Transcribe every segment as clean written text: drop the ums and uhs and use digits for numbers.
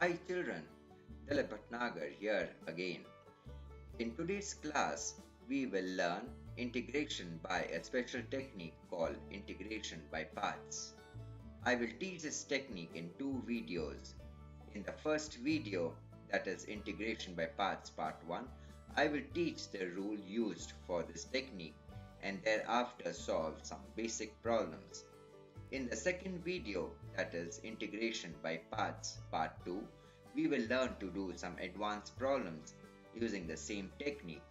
Hi children, Dilip Bhatnagar here again. In today's class, we will learn integration by a special technique called integration by parts. I will teach this technique in two videos. In the first video, that is integration by parts part 1, I will teach the rule used for this technique and thereafter solve some basic problems. In the second video, that is integration by parts part 2, we will learn to do some advanced problems using the same technique.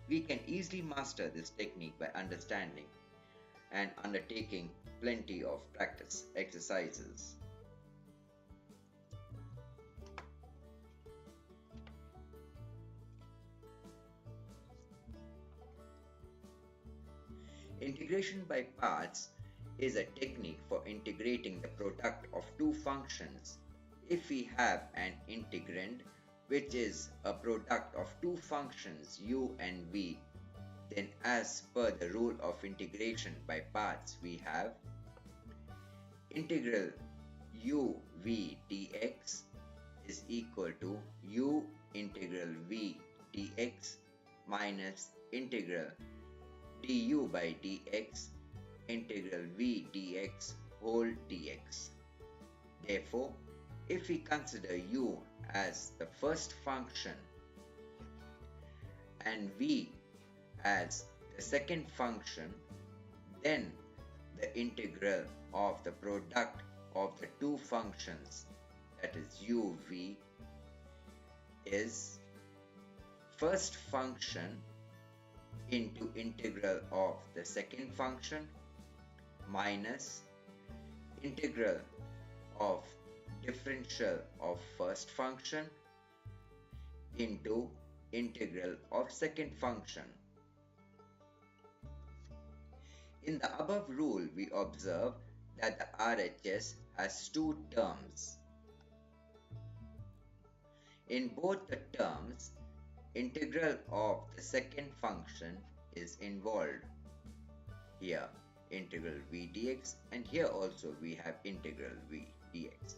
We can easily master this technique by understanding and undertaking plenty of practice exercises. Integration by parts is a technique for integrating the product of two functions. If we have an integrand which is a product of two functions u and v, then as per the rule of integration by parts we have integral u v dx is equal to u integral v dx minus integral du by dx integral v dx whole dx. Therefore, if we consider u as the first function and v as the second function, then the integral of the product of the two functions, that is uv, is first function into integral of the second function minus integral of differential of first function into integral of second function. In the above rule, we observe that the RHS has two terms. In both the terms, integral of the second function is involved. Here integral v dx, and here also we have integral v dx.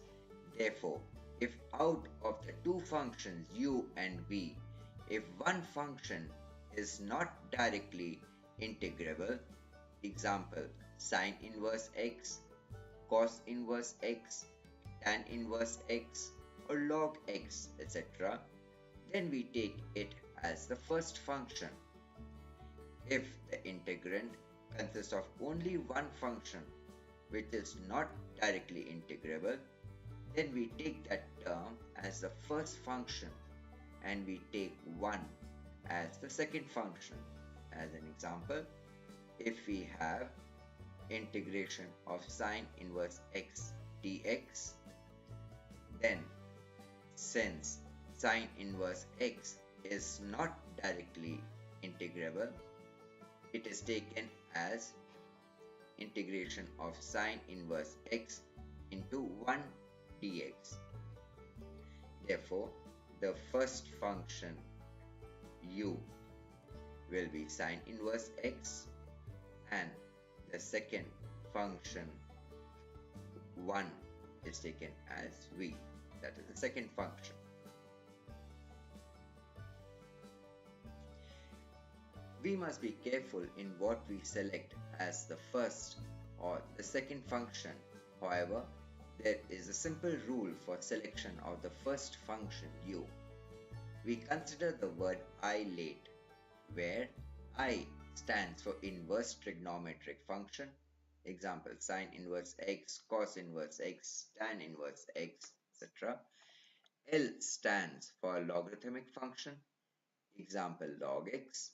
Therefore, if out of the two functions u and v, if one function is not directly integrable, example sine inverse x, cos inverse x, tan inverse x, or log x, etc., then we take it as the first function. If the integrand consists of only one function which is not directly integrable, then we take that term as the first function and we take 1 as the second function. As an example, if we have integration of sine inverse x dx, then since sine inverse x is not directly integrable, it is taken as integration of sine inverse x into 1 dx. Therefore, the first function u will be sine inverse x and the second function 1 is taken as v, that is the second function. We must be careful in what we select as the first or the second function. However, there is a simple rule for selection of the first function u. We consider the word I-late, where I stands for inverse trigonometric function, example sine inverse x, cos inverse x, tan inverse x, etc. L stands for logarithmic function, example log x.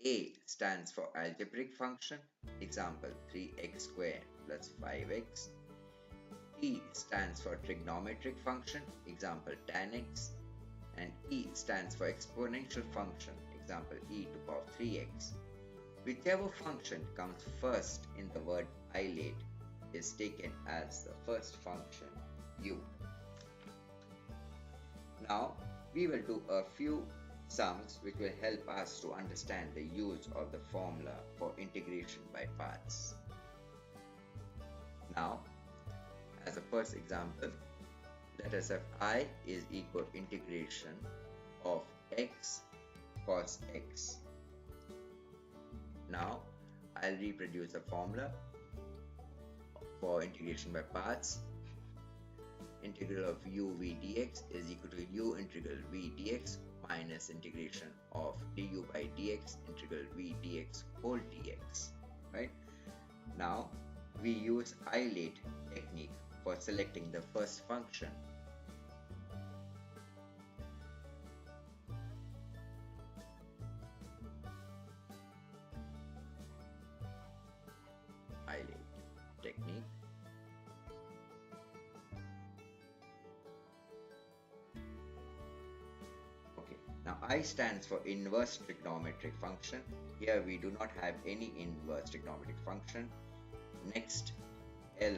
A stands for algebraic function, example 3x squared plus 5x. T stands for trigonometric function, example tan x. And E stands for exponential function, example e to the power 3x. Whichever function comes first in the word I-late is taken as the first function u. Now we will do a few sums which will help us to understand the use of the formula for integration by parts. Now, as a first example, the Let us have I is equal integration of x cos x. Now I'll reproduce the formula for integration by parts. Integral of u v dx is equal to u integral v dx minus integration of du by dx integral v dx whole dx. Right? Now we use isolate technique for selecting the first function. Isolate technique. Okay, now I stands for inverse trigonometric function. Here we do not have any inverse trigonometric function. Next, L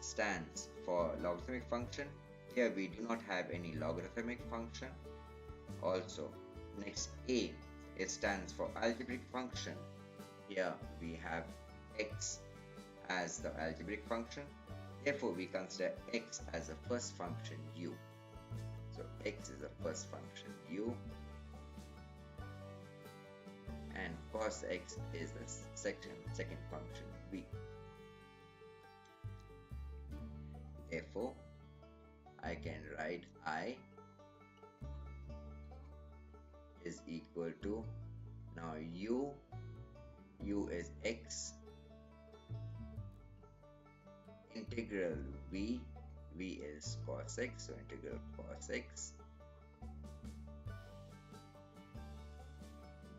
stands for logarithmic function. Here we do not have any logarithmic function. Also, next A, it stands for algebraic function. Here we have x as the algebraic function. Therefore, we consider x as the first function u. So x is the first function u, and cos x is the second function v. Therefore, I can write I is equal to, now u is x, integral v is cos x, so integral cos x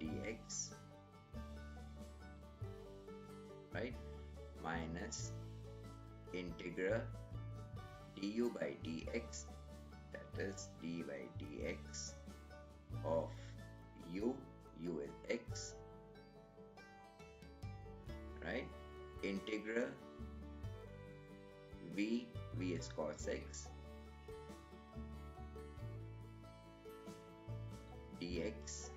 dx, right, minus integral du by dx, that is d by dx of u is x, right, integral v is cos x dx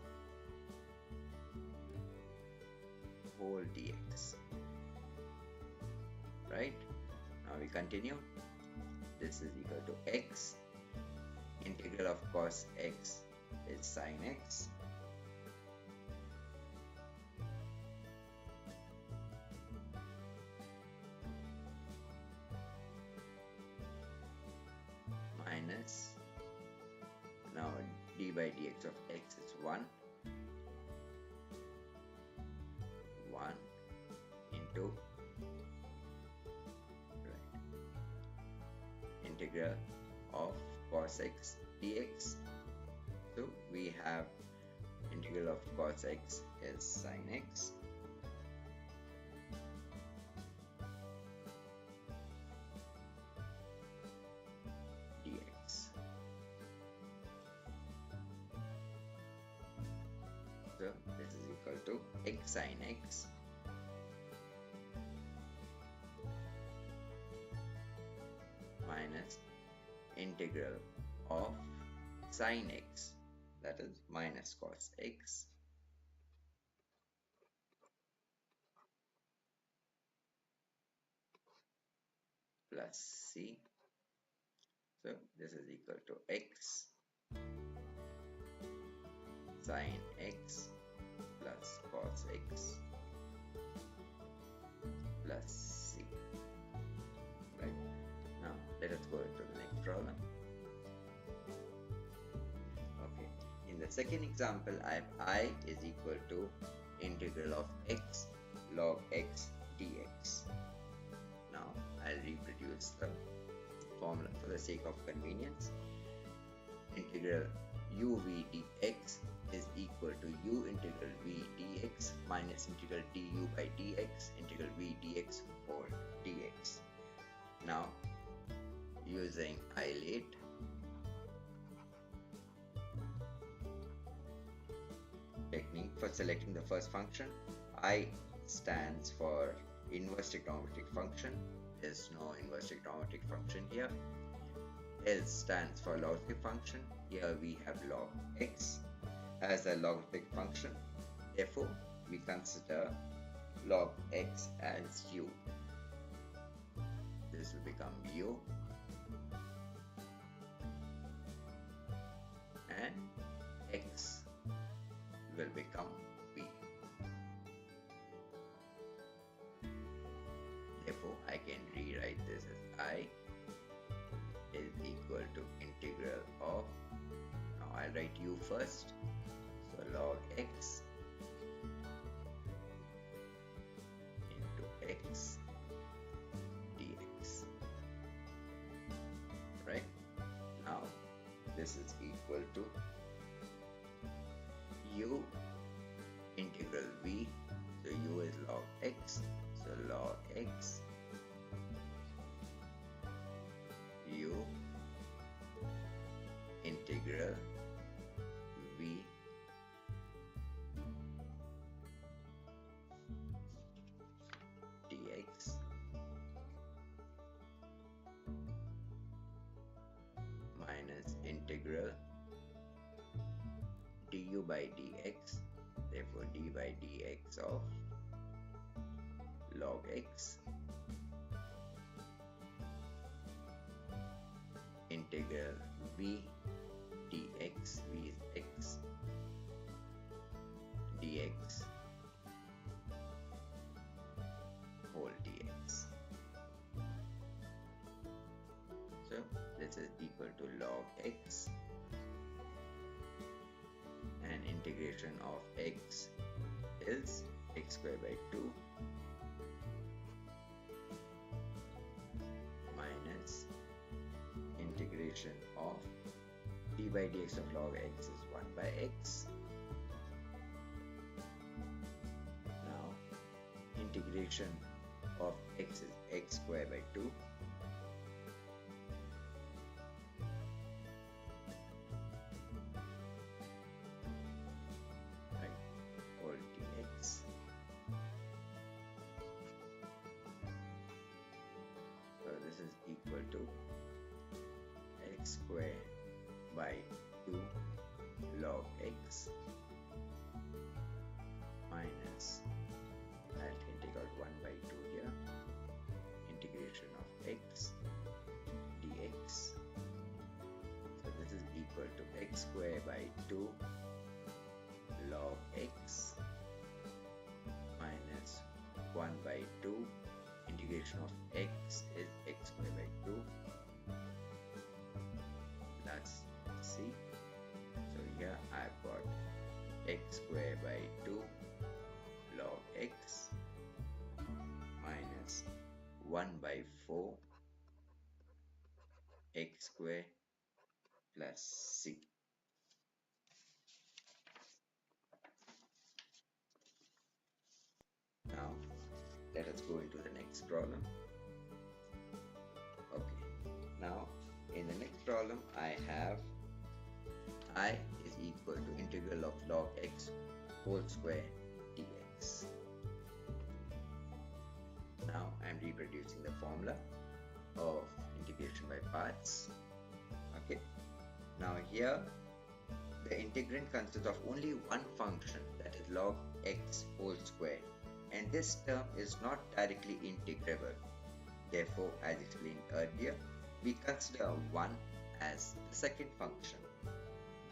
whole dx, right. Now we continue. This is equal to x, integral of cos x is sin x, minus, now d by dx of x is 1 into, right, integral of cos x dx. So we have integral of cos x is sin x dx. So this is equal to x sin x minus integral of sin x, that is minus cos x plus c. So this is equal to x sin x plus cos x plus c. Right. Now let us go into the next problem. Okay. In the second example, I have I is equal to integral of x log x dx. Now I'll reproduce the formula for the sake of convenience. Integral u v dx is equal to u integral v dx minus integral du by dx integral v dx whole dx. Now using isolate technique for selecting the first function, I stands for inverse trigonometric function. There's no inverse trigonometric function here. L stands for logarithmic function. Here we have log x as a logarithmic function. Therefore, we consider log x as u. This will become u and x will become v. Therefore, I can rewrite this as I is equal to integral of, now I'll write u first, so log x into x dx. Right? Now this is equal to u integral v, so u is log x, so log x u integral v dx minus integral du by dx, therefore d by dx of log x integral v dx, v is x, dx whole dx. So this is equal to log x, and integration of x is x square by 2 minus integration of d by dx of log x is 1 by x. Now integration of x is x square by 2 whole dx. So this is equal to x square by 2 log x minus, I can take out 1 by 2 here, integration of x dx. So this is equal to x square by 2 log x minus 1 by 2, integration of x is x square by 2 plus c. So here I've got x square by 2 log x minus 1 by 4 x square plus c. Now let us go into the next problem. Okay, now in the next problem I have I is equal to integral of log x whole square dx. Now I am reproducing the formula of integration by parts. Okay, now here the integrand consists of only one function, that is log x whole square, and this term is not directly integrable. Therefore, as explained earlier, we consider 1 as the second function.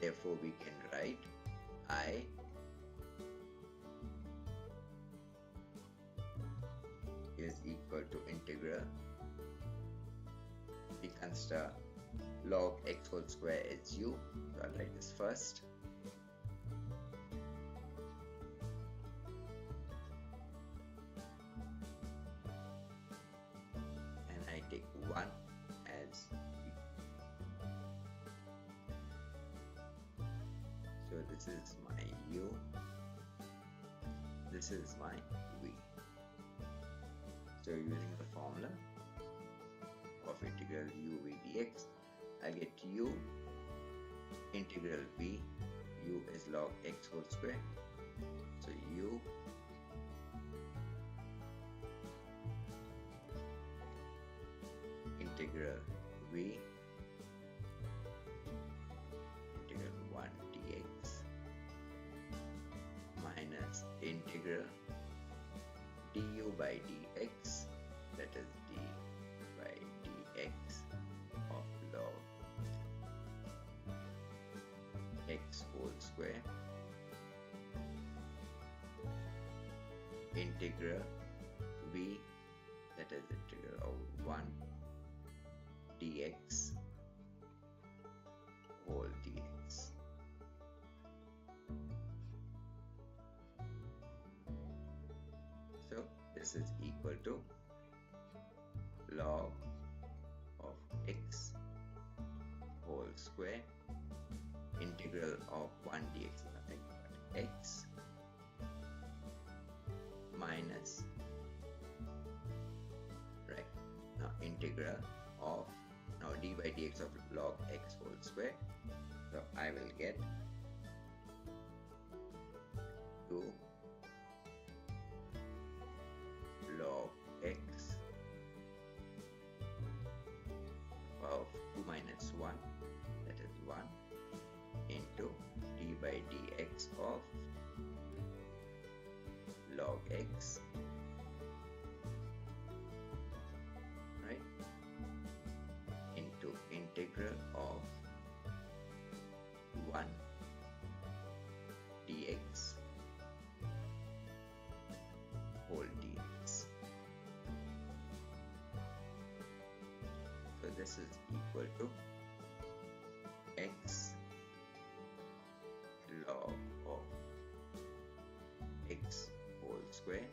Therefore, we can write I is equal to integral, we consider log x whole square is u, so I'll write this first, and I take 1 as v. So this is my u, this is my v. So using the formula of integral u v dx, I get u integral v, u is log x whole square, so u integral v integral 1 dx minus integral du by dx, that is d by dx of log integral v, that is integral of 1 dx whole dx. So this is equal to log of x whole square, integral of 1 dx, nothing but x, minus, right, now integral of, now d by dx of log x whole square. So I will get 2 log x of 2 minus 1, that is 1, into d by dx of log x, right, into integral of 1 dx whole dx. So this is equal to x log of x whole square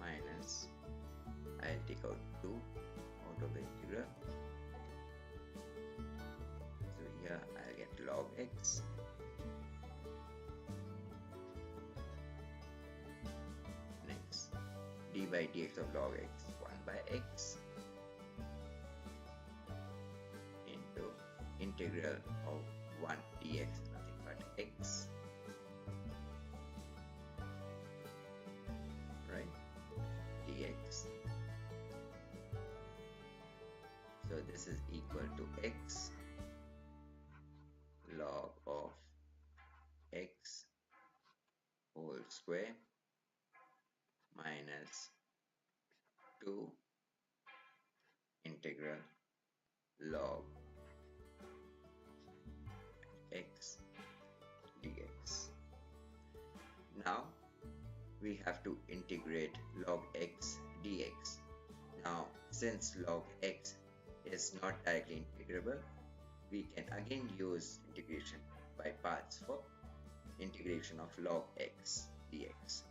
minus, I'll take out 2 out of the integral. So here I'll get log x next d by dx of log x, 1 by x, into integral of 1 dx, nothing but x, right, dx. So this is equal to x log of x whole square minus 2 integral log x dx. Now we have to integrate log x dx. Now since log x is not directly integrable, we can again use integration by parts for integration of log x dx.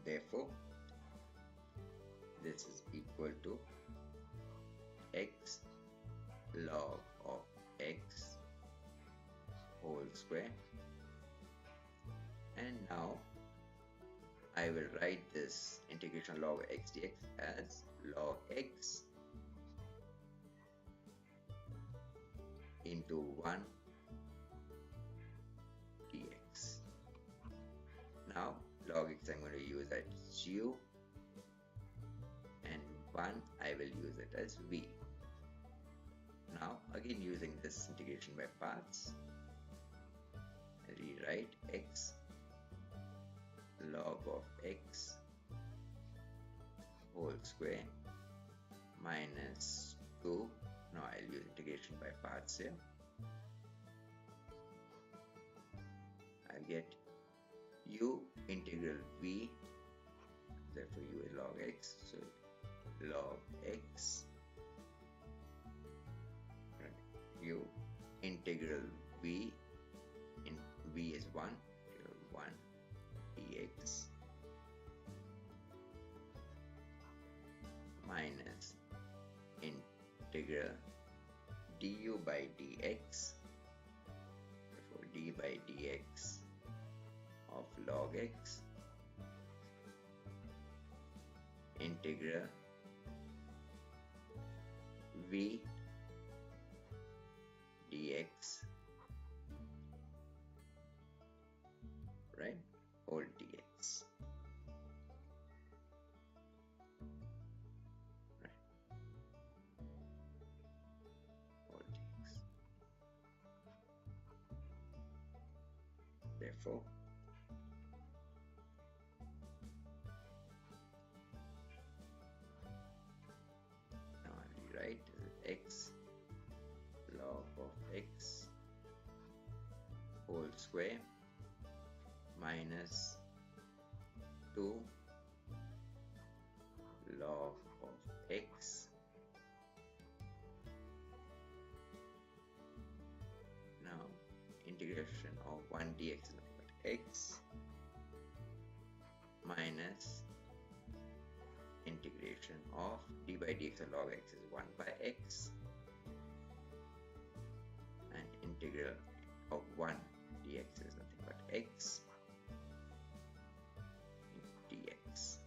Therefore, this is equal to x log of x whole square, and now I will write this integration log x dx as log x into 1 dx. Now log x I'm going to use as u, and 1 I will use it as v. Now again using this integration by parts, I rewrite x log of x whole square minus 2. Now I'll use integration by parts here. I'll get u integral v, therefore u is log x, so log x, right, u integral v, in v is 1, 1 dx minus integral du by dx, therefore d by dx of log x integral v dx, right, whole dx. Right, whole dx. Therefore, now I will write x log of x whole square minus 2 log of x. Now integration of 1 dx is nothing but x minus integration of d by dx of log x is 1 by x, and integral of 1 dx is nothing but x dx.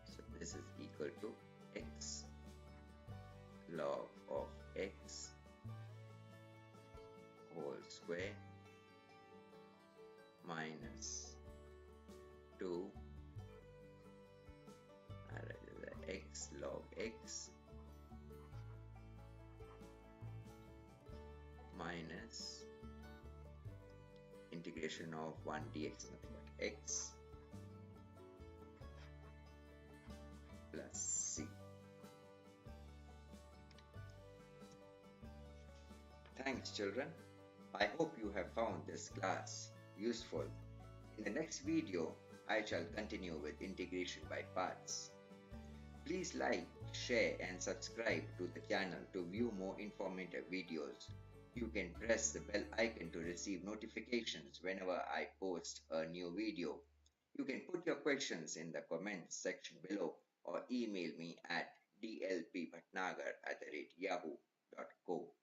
So this is equal to x log of x whole square minus 2 x log x minus integration of 1 dx nothing but x plus c. Thanks children. I hope you have found this class useful. In the next video, I shall continue with integration by parts. Please like, share and subscribe to the channel to view more informative videos. You can press the bell icon to receive notifications whenever I post a new video. You can put your questions in the comments section below or email me at dlpbhatnagar@yahoo.co.